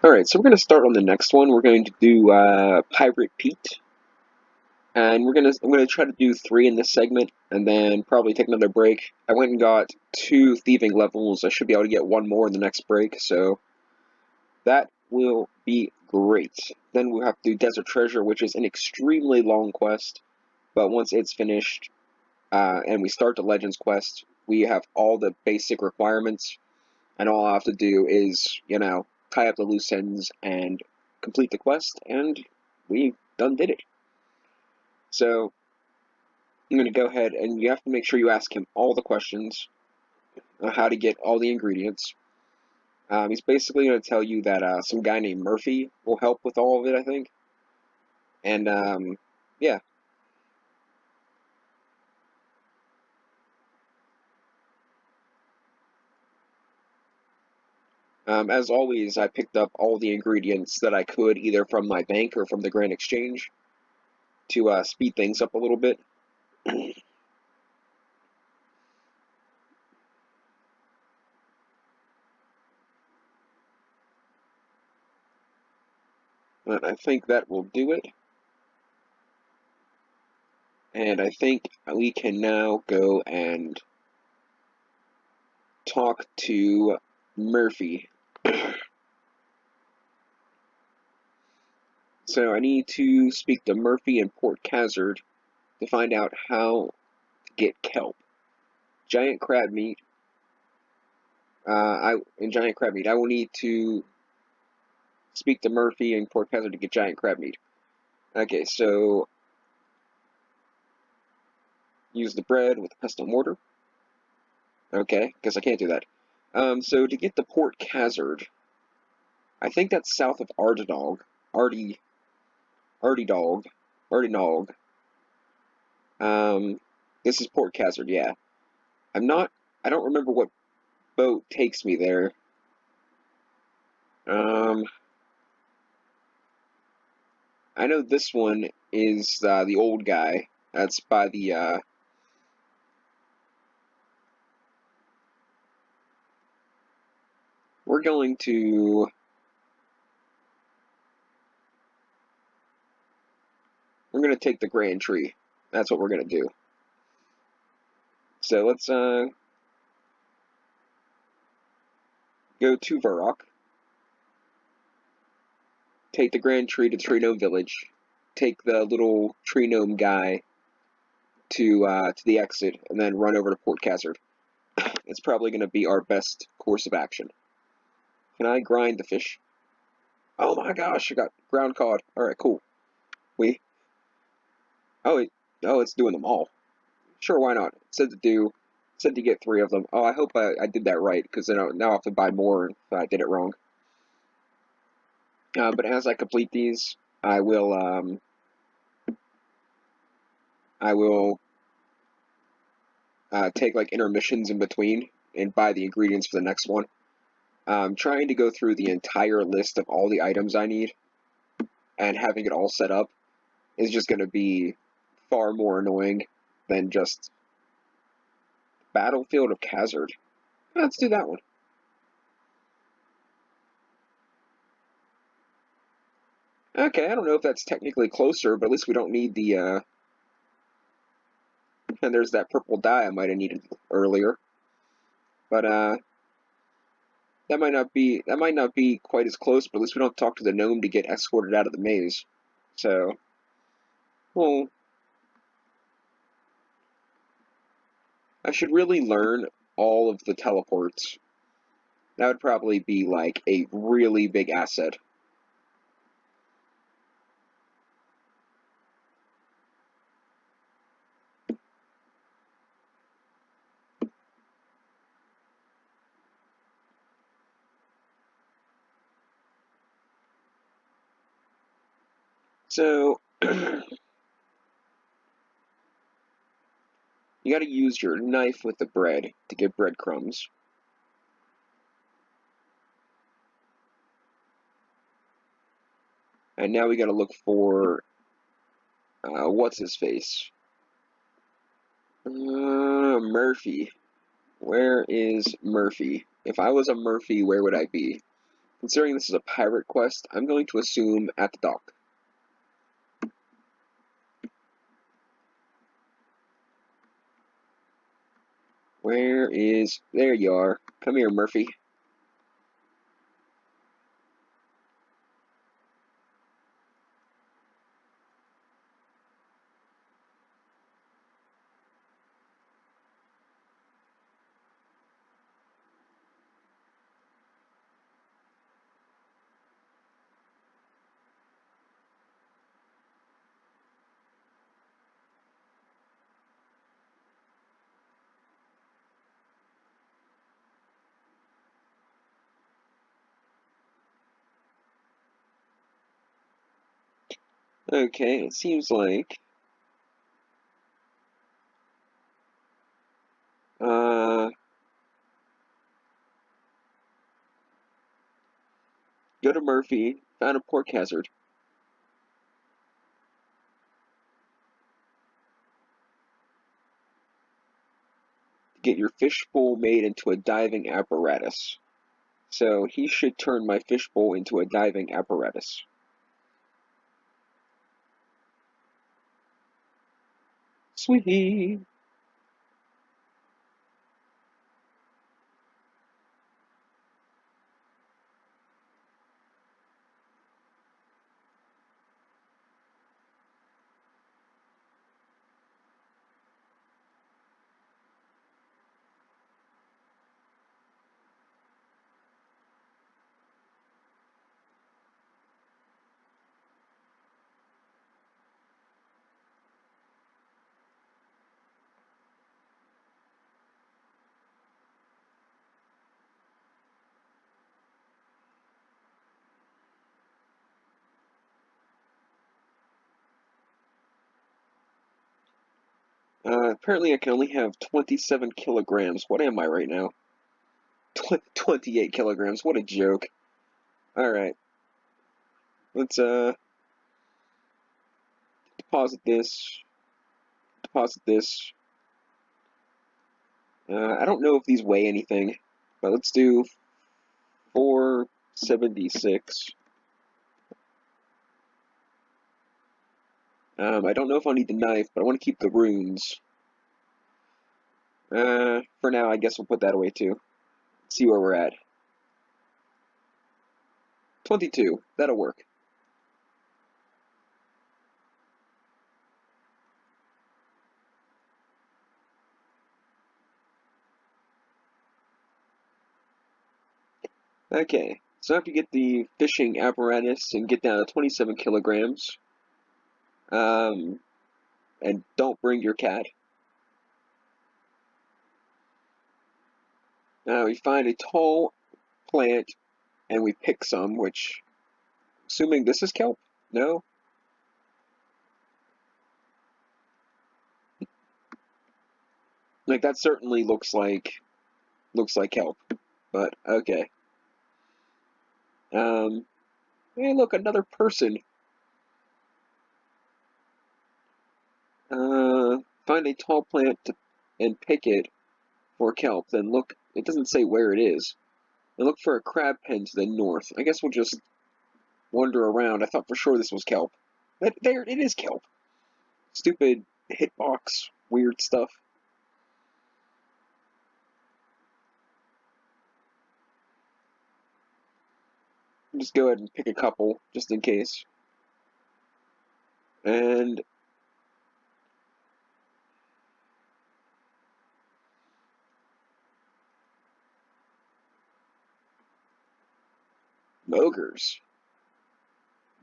Alright, so we're going to start on the next one. We're going to do Pirate Pete. And I'm gonna try to do 3 in this segment, and then probably take another break. I went and got 2 thieving levels. I should be able to get 1 more in the next break, so that will be great. Then we'll have to do Desert Treasure, which is an extremely long quest, but once it's finished, and we start the Legends quest, we have all the basic requirements, and all I have to do is, tie up the loose ends and complete the quest, and we done did it. So, I'm going to go ahead, and you have to make sure you ask him all the questions on how to get all the ingredients. He's basically going to tell you that some guy named Murphy will help with all of it, I think. And, yeah. As always, I picked up all the ingredients that I could, either from my bank or from the Grand Exchange, to speed things up a little bit. But I think that will do it. And I think we can now go and talk to Murphy. So I need to speak to Murphy and Port Khazard to find out how to get kelp. Giant crab meat. Giant crab meat. I will need to speak to Murphy and Port Khazard to get giant crab meat. Okay, so use the bread with the pestle mortar. Okay, guess I can't do that. So to get the Port Khazard, I think that's south of Ardidog. Ardidog. This is Port Khazard, yeah. I don't remember what boat takes me there. I know this one is the old guy. That's by the we're going to take the Grand Tree. That's what we're gonna do. So let's go to Varrock. Take the Grand Tree to Tree Gnome Village. Take the little Tree Gnome guy to the exit, and then run over to Port Khazard. It's probably going to be our best course of action. Can I grind the fish? Oh my gosh, I got ground cod. Alright, cool. Oh, it's doing them all. Sure, why not? It said to get 3 of them. Oh, I hope I did that right, because now I have to buy more if I did it wrong. But as I complete these, I will take like intermissions in between and buy the ingredients for the next one. Trying to go through the entire list of all the items I need and having it all set up is just going to be far more annoying than just Battlefield of Khazard. Let's do that one. Okay, I don't know if that's technically closer, but at least we don't need the, and there's that purple dye I might have needed earlier. But, that might not be quite as close, but at least we don't talk to the gnome to get escorted out of the maze. So, well, I should really learn all of the teleports. That would probably be like a really big asset. So, you gotta use your knife with the bread to get breadcrumbs. And now we gotta look for, what's his face? Murphy. Where is Murphy? If I was a Murphy, where would I be? Considering this is a pirate quest, I'm going to assume at the dock. Where is... There you are. Come here, Murphy. Okay, it seems like... Go to Murphy, found a pork hazard. Get your fishbowl made into a diving apparatus. So he should turn my fishbowl into a diving apparatus. Sweet. Apparently I can only have 27 kilograms. What am I right now? 28 kilograms. What a joke. Alright. Let's, deposit this. Deposit this. I don't know if these weigh anything, but let's do 476. I don't know if I'll need the knife, but I want to keep the runes. For now, I guess we'll put that away too. See where we're at. 22. That'll work. Okay, so after you get the fishing apparatus and get down to 27 kilograms, and don't bring your cat. Now we find a tall plant and we pick some, which, assuming this is kelp? No? Like, that certainly looks like kelp, but okay. Hey, look, another person. Find a tall plant and pick it for kelp, then look, it doesn't say where it is. And look for a crab pen to the north. I guess we'll just wander around. I thought for sure this was kelp. There, it is kelp. Stupid hitbox, weird stuff. Just go ahead and pick a couple, just in case. And ogres.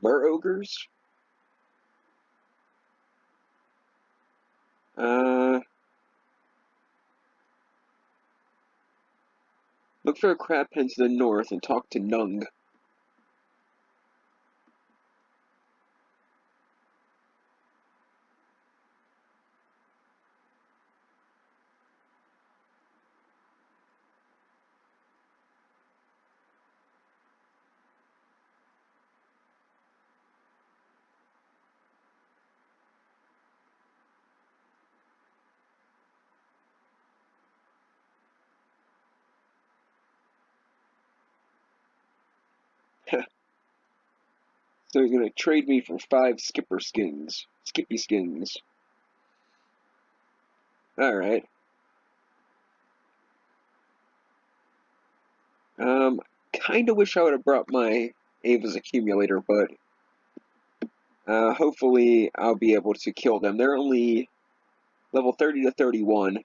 Mer ogres? Look for a crab pen to the north and talk to Nung. So you're gonna trade me for 5 skipper skins. Skippy skins. Alright. Kinda wish I would have brought my Ava's accumulator, but hopefully I'll be able to kill them. They're only level 30 to 31.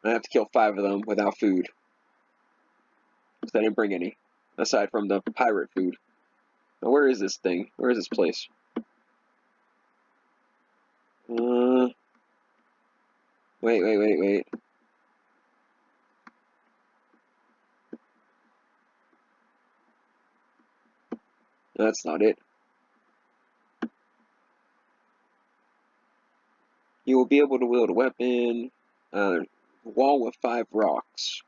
I have to kill 5 of them without food. Because I didn't bring any. Aside from the pirate food. Now where is this thing? Where is this place? Wait. That's not it. You will be able to wield a weapon. Wall with 5 rocks.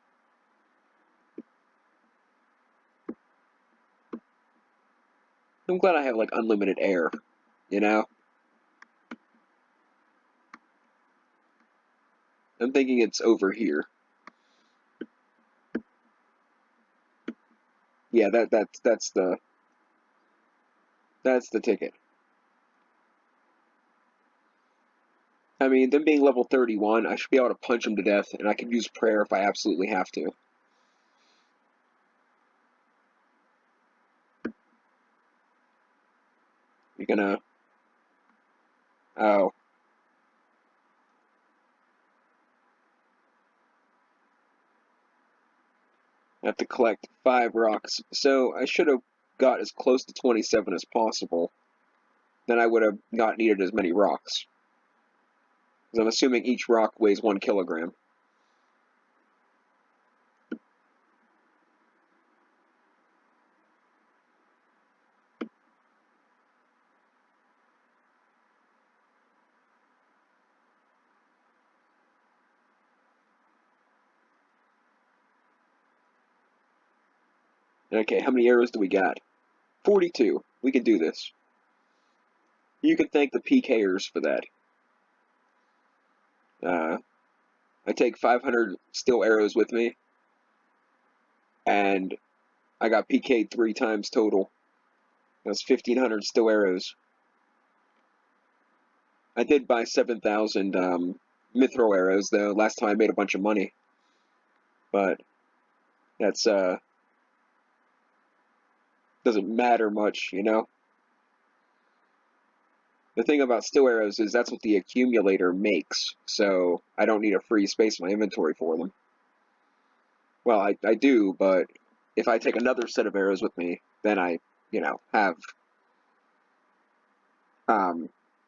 I'm glad I have like unlimited air, you know? I'm thinking it's over here. Yeah, that's the ticket. I mean, them being level 31, I should be able to punch them to death, and I can use prayer if I absolutely have to. You're gonna... Oh. I have to collect 5 rocks. So I should have got as close to 27 as possible. Then I would have not needed as many rocks. Because I'm assuming each rock weighs 1 kilogram. Okay, how many arrows do we got? 42. We can do this. You can thank the PKers for that. I take 500 steel arrows with me, and I got PK'd 3 times total. That's 1,500 steel arrows. I did buy 7,000 mithril arrows, though, last time I made a bunch of money. But that's, doesn't matter much, you know? The thing about steel arrows is that's what the accumulator makes, so I don't need a free space in my inventory for them. Well, I do, but if I take another set of arrows with me, then I, you know, have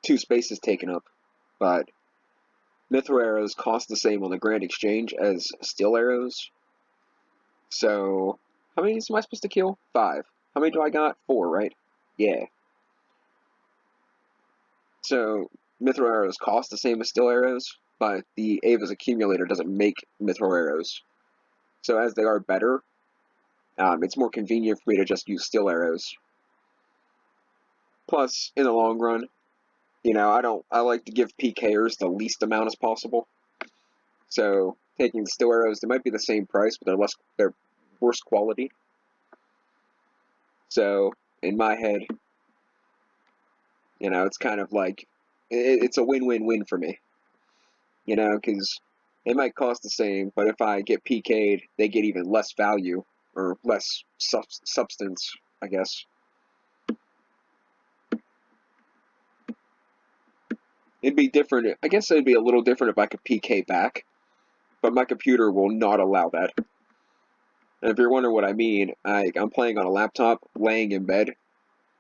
2 spaces taken up. But mithril arrows cost the same on the Grand Exchange as steel arrows. So, how many am I supposed to kill? 5. How many do I got? 4, right? Yeah. So, mithril arrows cost the same as steel arrows, but the Ava's accumulator doesn't make mithril arrows. So as they are better, it's more convenient for me to just use steel arrows. Plus, in the long run, you know, I like to give PKers the least amount as possible. So taking the steel arrows, they might be the same price, but they're worse quality. So in my head, you know, it's kind of like it's a win-win-win for me. You know, because it might cost the same, but if I get PK'd, they get even less value or less substance, I guess. It'd be different. I guess it'd be a little different if I could PK back, but my computer will not allow that. And if you're wondering what I mean, I'm playing on a laptop, laying in bed,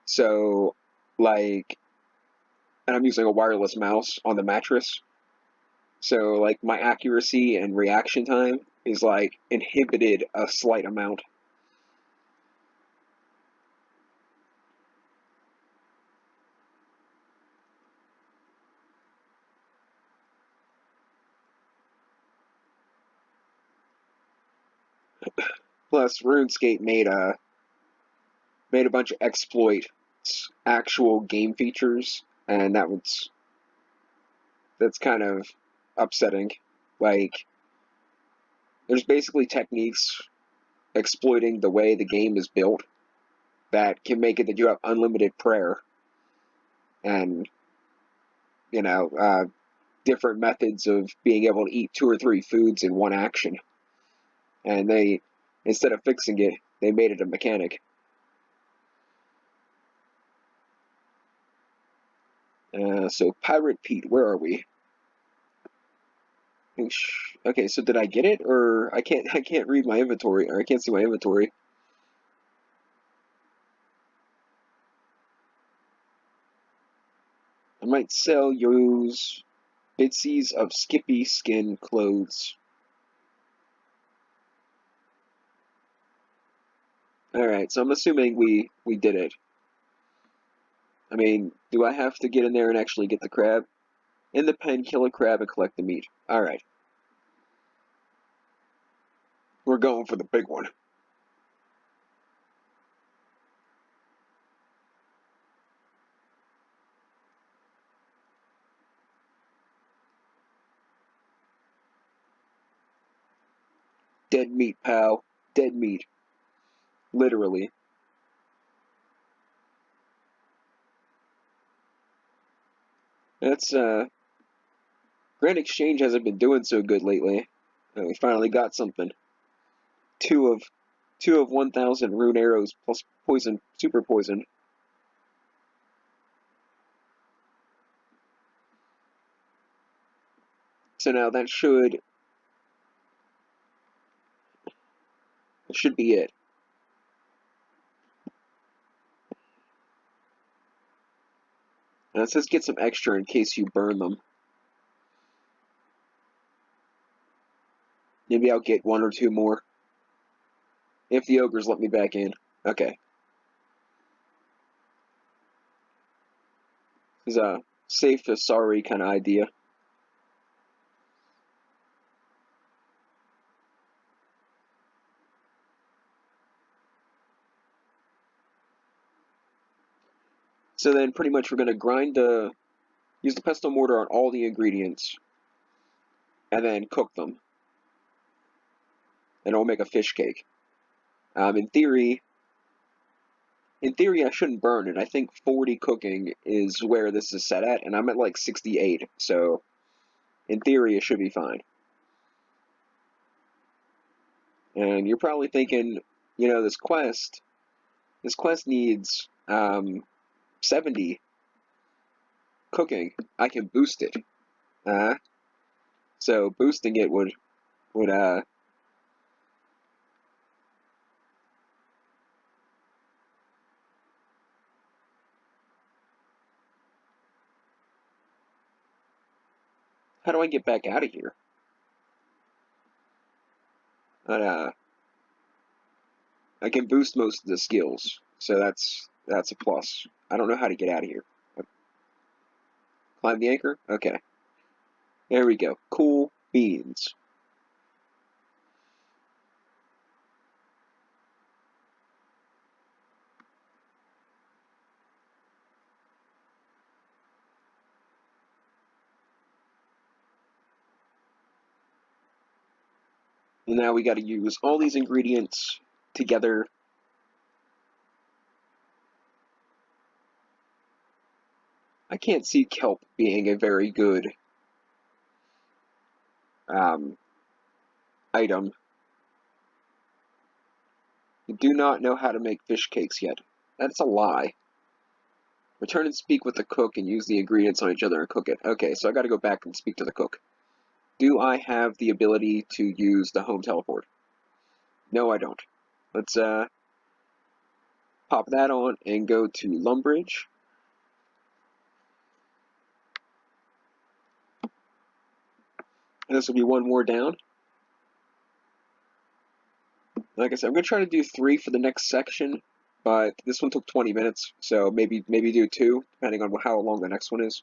so like, and I'm using a wireless mouse on the mattress, so like my accuracy and reaction time is like inhibited a slight amount. Plus, RuneScape made a bunch of exploit actual game features, and that's kind of upsetting. Like, there's basically techniques exploiting the way the game is built that can make it that you have unlimited prayer and, you know, different methods of being able to eat 2 or 3 foods in one action. And they, instead of fixing it, they made it a mechanic. So Pirate Pete, where are we? Okay, so did I get it, or I can't read my inventory, or I can't see my inventory. I might sell those bitsies of Skippy skin clothes. Alright, so I'm assuming we did it. I mean, do I have to get in there and actually get the crab? In the pen, kill a crab and collect the meat. Alright. We're going for the big one. Dead meat, pal. Dead meat. Literally. That's, Grand Exchange hasn't been doing so good lately. We finally got something. Two of 1,000 rune arrows plus poison, super poison. So now that should be it. Now it says get some extra in case you burn them. Maybe I'll get 1 or 2 more. If the ogres let me back in. Okay. This is a safe to sorry kind of idea. So then pretty much we're going to use the pestle mortar on all the ingredients and then cook them. And it'll make a fish cake. In theory, I shouldn't burn it. I think 40 cooking is where this is set at, and I'm at like 68, so in theory it should be fine. And you're probably thinking, you know, this quest needs 70 cooking. I can boost it. So boosting it would how do I get back out of here? I can boost most of the skills, so that's a plus. I don't know how to get out of here. Climb the anchor? Okay. There we go. Cool beans. And now we got to use all these ingredients together. I can't see kelp being a very good item. I do not know how to make fish cakes yet. That's a lie. Return and speak with the cook and use the ingredients on each other and cook it. Okay, so I gotta go back and speak to the cook. Do I have the ability to use the home teleport? No, I don't. Let's pop that on and go to Lumbridge. And this will be 1 more down. Like I said, I'm gonna try to do 3 for the next section, but this one took 20 minutes, so maybe do 2, depending on how long the next one is.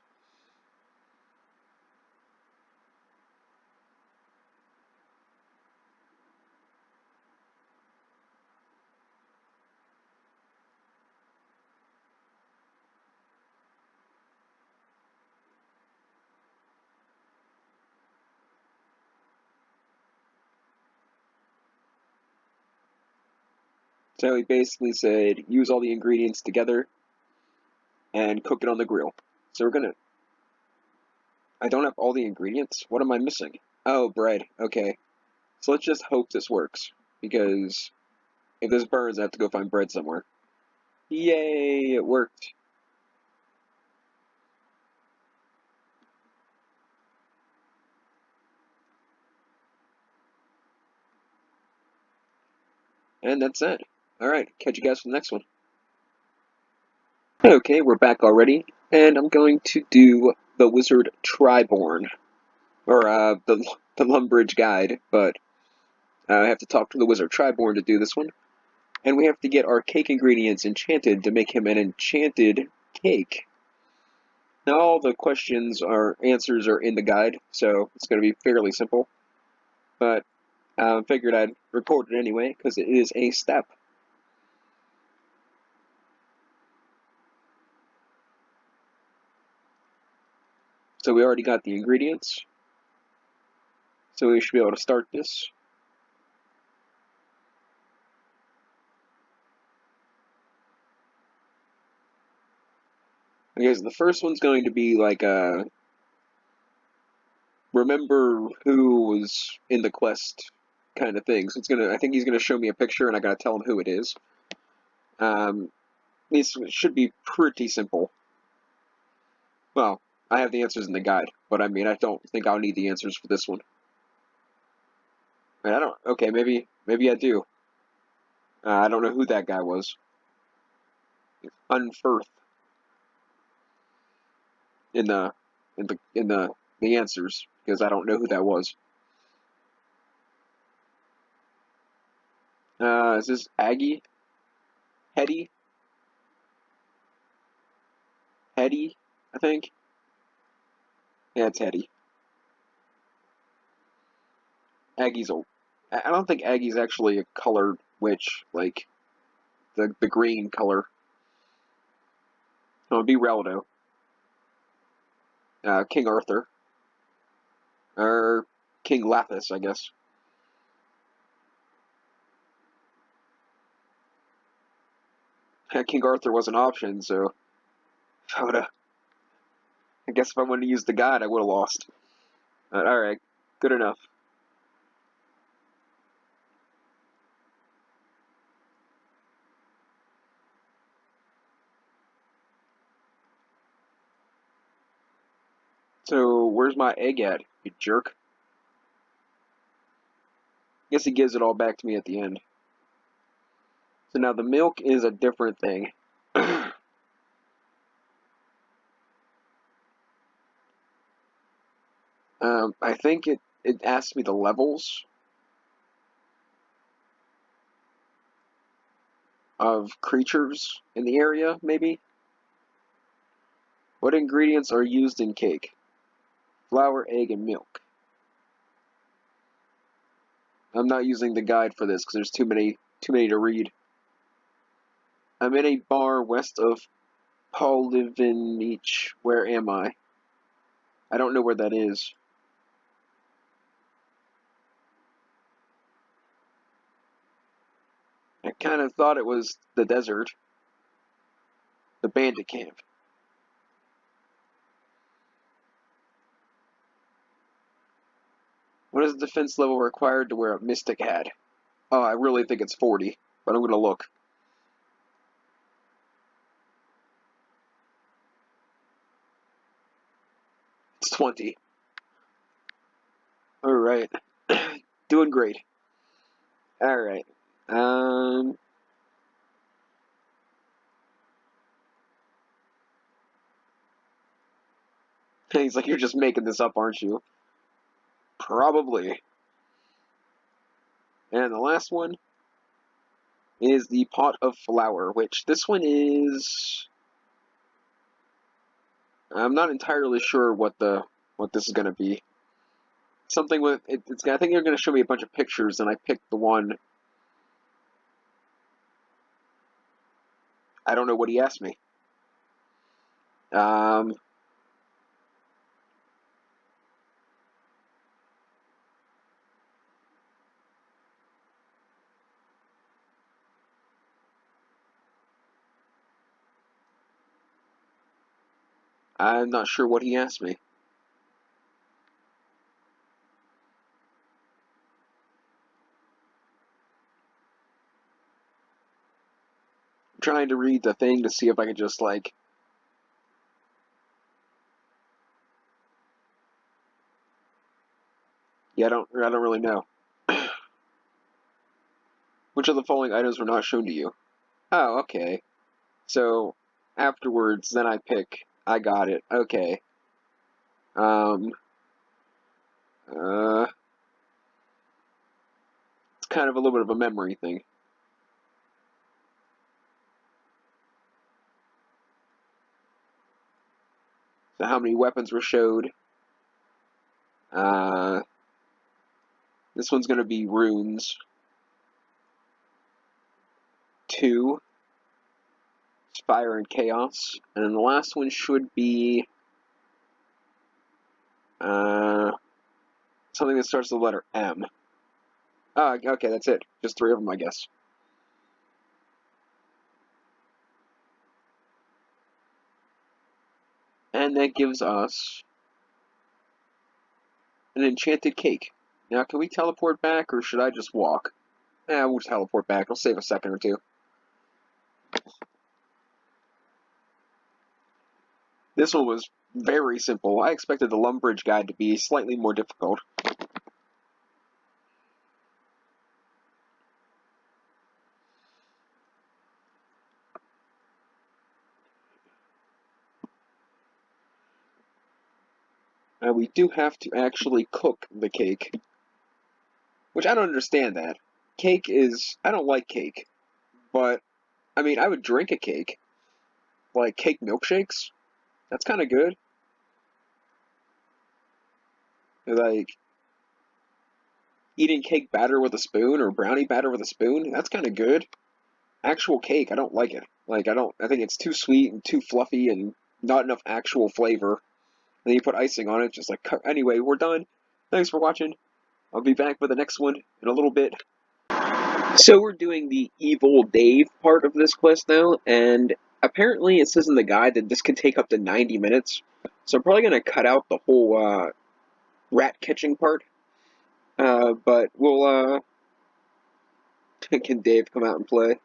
So he basically said, use all the ingredients together and cook it on the grill. So we're gonna... I don't have all the ingredients? What am I missing? Oh, bread. Okay. So let's just hope this works. Because if this burns, I have to go find bread somewhere. Yay, it worked. And that's it. Alright, catch you guys for the next one. Okay, we're back already, and I'm going to do the Wizard Triborn, or the Lumbridge guide, but I have to talk to the Wizard Triborn to do this one, and we have to get our cake ingredients enchanted to make him an enchanted cake. Now all the answers are in the guide, so it's going to be fairly simple, but I figured I'd record it anyway, because it is a step. So we already got the ingredients. So we should be able to start this. Okay, so the first one's going to be like remember who was in the quest kind of thing. So I think he's gonna show me a picture and I gotta tell him who it is. These should be pretty simple. Well, I have the answers in the guide, but I mean, I don't think I'll need the answers for this one. I don't. Okay, maybe I do. I don't know who that guy was. Unfirth in the answers because I don't know who that was. Is this Aggie? Hetty? Hetty? I think. Yeah, it's Hetty. Aggie's a. I don't think Aggie's actually a colored witch, like the green color. So it'd be Reldo. King Arthur. Or King Lathis, I guess. King Arthur was an option, so I would have. I guess if I wanted to use the god, I would have lost. Alright, good enough. So, where's my egg at, you jerk? Guess he gives it all back to me at the end. So now the milk is a different thing. I think it asks me the levels of creatures in the area, maybe? What ingredients are used in cake? Flour, egg, and milk. I'm not using the guide for this because there's too many to read. I'm in a bar west of Polivinich. Where am I? I don't know where that is. I kind of thought it was the desert. The bandit camp. What is the defense level required to wear a mystic hat? Oh, I really think it's 40, but I'm going to look. It's 20. Alright. Doing great. Alright. He's like, you're just making this up, aren't you? Probably. And the last one is the pot of flour, which this one is... I'm not entirely sure what this is going to be. Something with it's. I think they're going to show me a bunch of pictures, and I picked the one. I don't know what he asked me. Um, I'm not sure what he asked me. I'm trying to read the thing to see if I can just, like... Yeah, I don't really know. Which of the following items were not shown to you? Oh, okay. So, afterwards, then I pick. I got it. Okay. Um, it's kind of a little bit of a memory thing. So how many weapons were showed? This one's going to be runes. 2. Fire and chaos. And then the last one should be... something that starts with the letter M. Oh, okay, that's it. Just 3 of them, I guess. And that gives us an enchanted cake. Now, can we teleport back, or should I just walk? We'll teleport back. I'll save a second or two. This one was very simple. I expected the Lumbridge guide to be slightly more difficult. We do have to actually cook the cake. Which I don't understand that. Cake is... I don't like cake. But, I mean, I would drink a cake. Like cake milkshakes. That's kind of good. Like, eating cake batter with a spoon or brownie batter with a spoon. That's kind of good. Actual cake, I don't like it. Like, I think it's too sweet and too fluffy and not enough actual flavor. And then you put icing on it, just like... Anyway, we're done. Thanks for watching. I'll be back with the next one in a little bit. So we're doing the Evil Dave part of this quest now, and apparently it says in the guide that this can take up to 90 minutes. So I'm probably going to cut out the whole rat catching part. But we'll... Can Dave come out and play?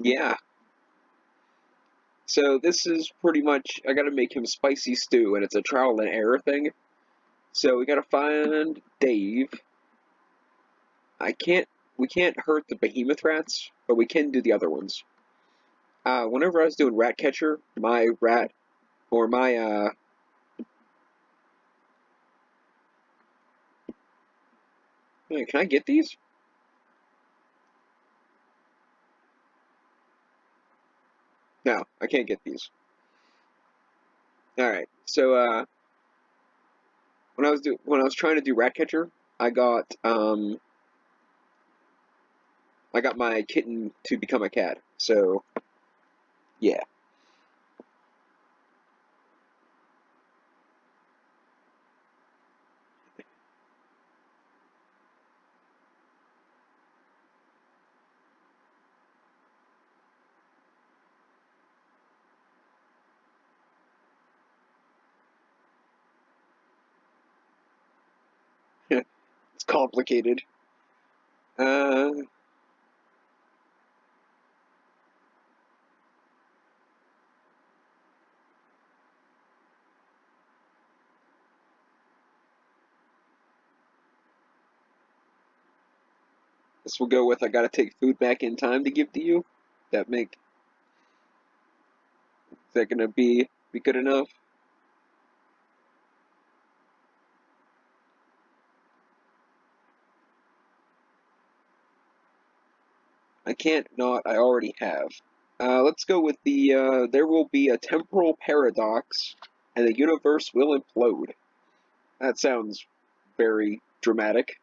Yeah. So this is pretty much... I gotta make him spicy stew, and it's a trial and error thing. So we gotta find Dave. We can't hurt the behemoth rats, but we can do the other ones. Whenever I was doing rat catcher, my rat, or my, man, can I get these? No, I can't get these. Alright, so, when I was trying to do rat catcher, I got my kitten to become a cat, so, yeah. It's complicated. Uh, this will go with I gotta take food back in time to give to you. Is that gonna be good enough? I can't not, I already have. Let's go with the, there will be a temporal paradox, and the universe will implode. That sounds very dramatic.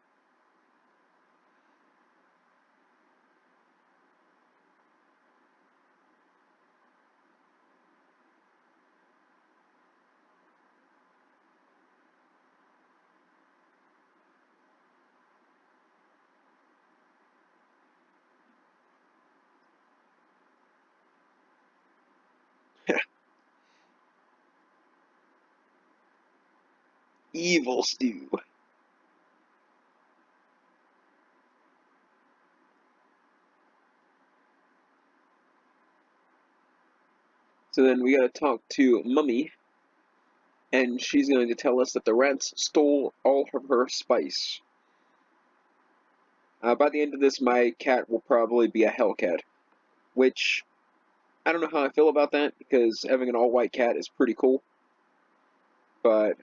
Evil stew. So then we gotta talk to Mummy, and she's going to tell us that the rats stole all of her spice. By the end of this, my cat will probably be a Hellcat, which I don't know how I feel about that, because having an all-white cat is pretty cool, but,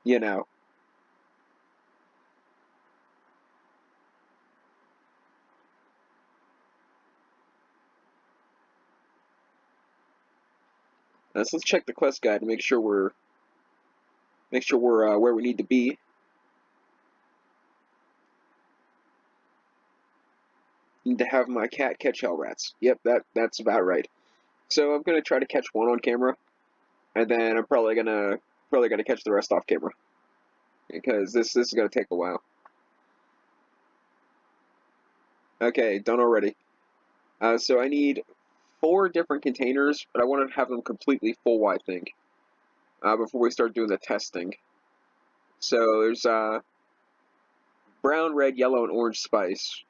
you know. So let's check the quest guide to make sure we're where we need to be. Need to have my cat catch hell rats. Yep, that's about right. So I'm gonna try to catch one on camera, and then I'm probably gonna catch the rest off camera, because this is gonna take a while. Okay, done already. So I need 4 different containers, but I want to have them completely full, I think, before we start doing the testing. So there's brown, red, yellow, and orange spice,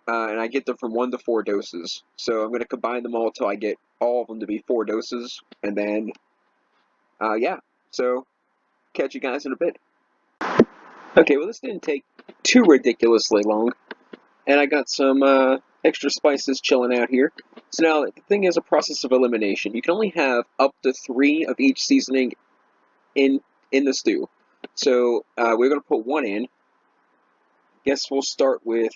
and I get them from 1 to 4 doses. So I'm going to combine them all until I get all of them to be 4 doses, and then, yeah. So catch you guys in a bit. Okay, well this didn't take too ridiculously long, and I got some extra spices chilling out here. So now the thing is a process of elimination. You can only have up to 3 of each seasoning in the stew. So we're going to put 1 in. Guess we'll start with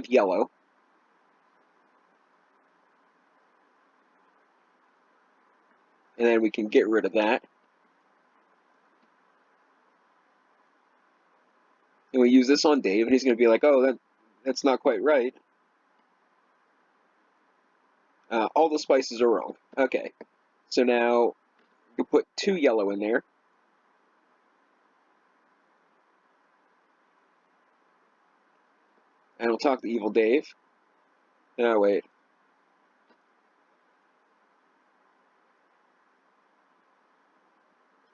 yellow. And then we can get rid of that. And we use this on Dave, and he's going to be like, oh, that's not quite right. All the spices are wrong. Okay. So now we'll put 2 yellow in there. And we'll talk to Evil Dave. No, wait.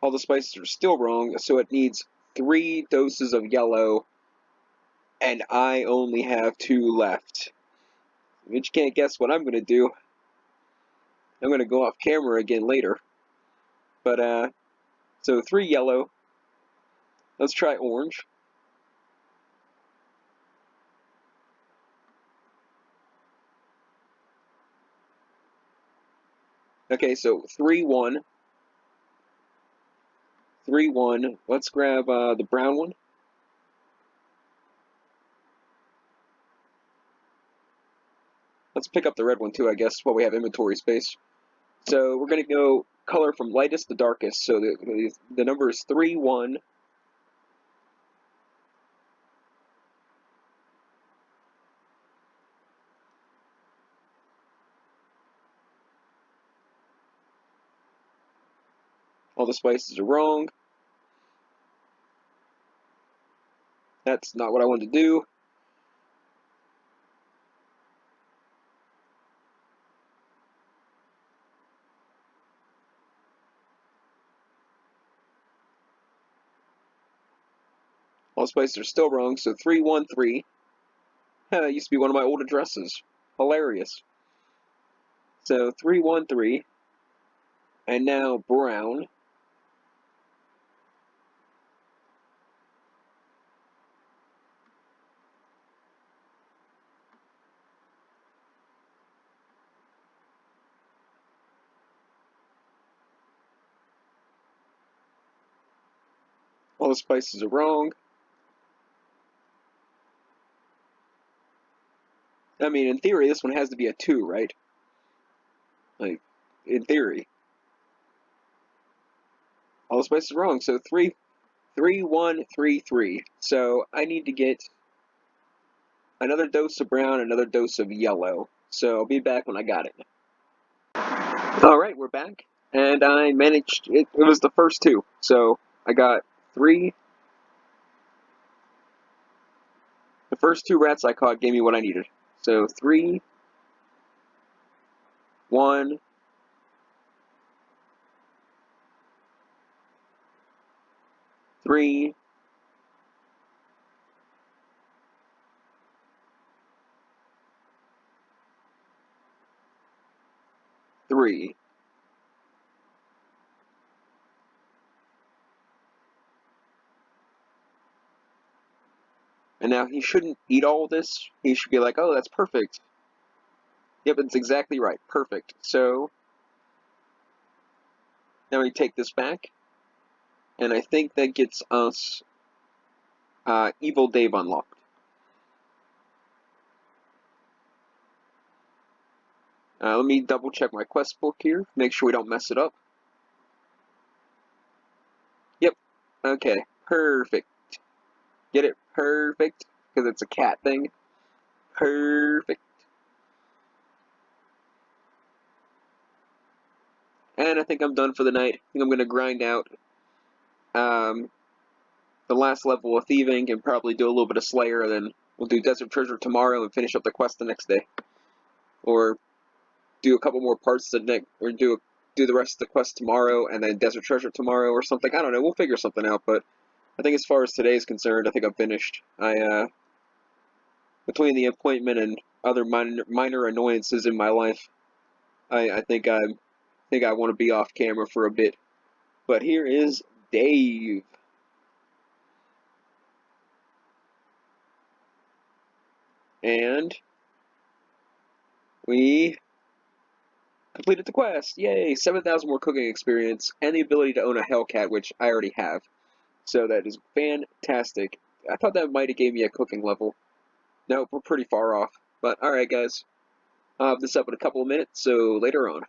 All the spices are still wrong, so it needs 3 doses of yellow, and I only have 2 left. But you can't guess what I'm going to do. I'm going to go off camera again later. But, so 3 yellow. Let's try orange. Okay, so 3-1. 3-1. Let's grab the brown one. Let's pick up the red one too, I guess, while we have inventory space. So we're going to go color from lightest to darkest. So the number is 3-1. All the spices are wrong. That's not what I wanted to do. All the spices are still wrong, so 3-1-3. That used to be one of my old addresses. Hilarious. So 3-1-3. And now brown. All the spices are wrong. I mean, in theory, this one has to be a 2, right? Like, in theory. All the spices are wrong, so 3-1-3-3. So I need to get another dose of brown, another dose of yellow. So I'll be back when I got it. Alright, we're back. And I managed, it was the first 2. So I got 3. The first 2 rats I caught gave me what I needed. So 3, 1, 3, 3. And now he shouldn't eat all this. He should be like, oh, that's perfect. Yep, it's exactly right. Perfect. So, now we take this back. And I think that gets us Evil Dave unlocked. Let me double check my quest book here. Make sure we don't mess it up. Yep. Okay. Perfect. Get it? Perfect. Because it's a cat thing. Perfect. And I think I'm done for the night. I think I'm going to grind out the last level of thieving and probably do a little bit of Slayer, and then we'll do Desert Treasure tomorrow and finish up the quest the next day. Or do a couple more parts the next, or do the rest of the quest tomorrow and then Desert Treasure tomorrow or something. I don't know. We'll figure something out, but I think as far as today is concerned, I think I'm finished. Between the appointment and other minor annoyances in my life, I think I want to be off camera for a bit. But here is Dave. And we completed the quest. Yay! 7,000 more cooking experience and the ability to own a Hellcat, which I already have. So that is fantastic. I thought that might have gave me a cooking level. Nope, we're pretty far off. But alright guys, I'll have this up in a couple of minutes, so later on.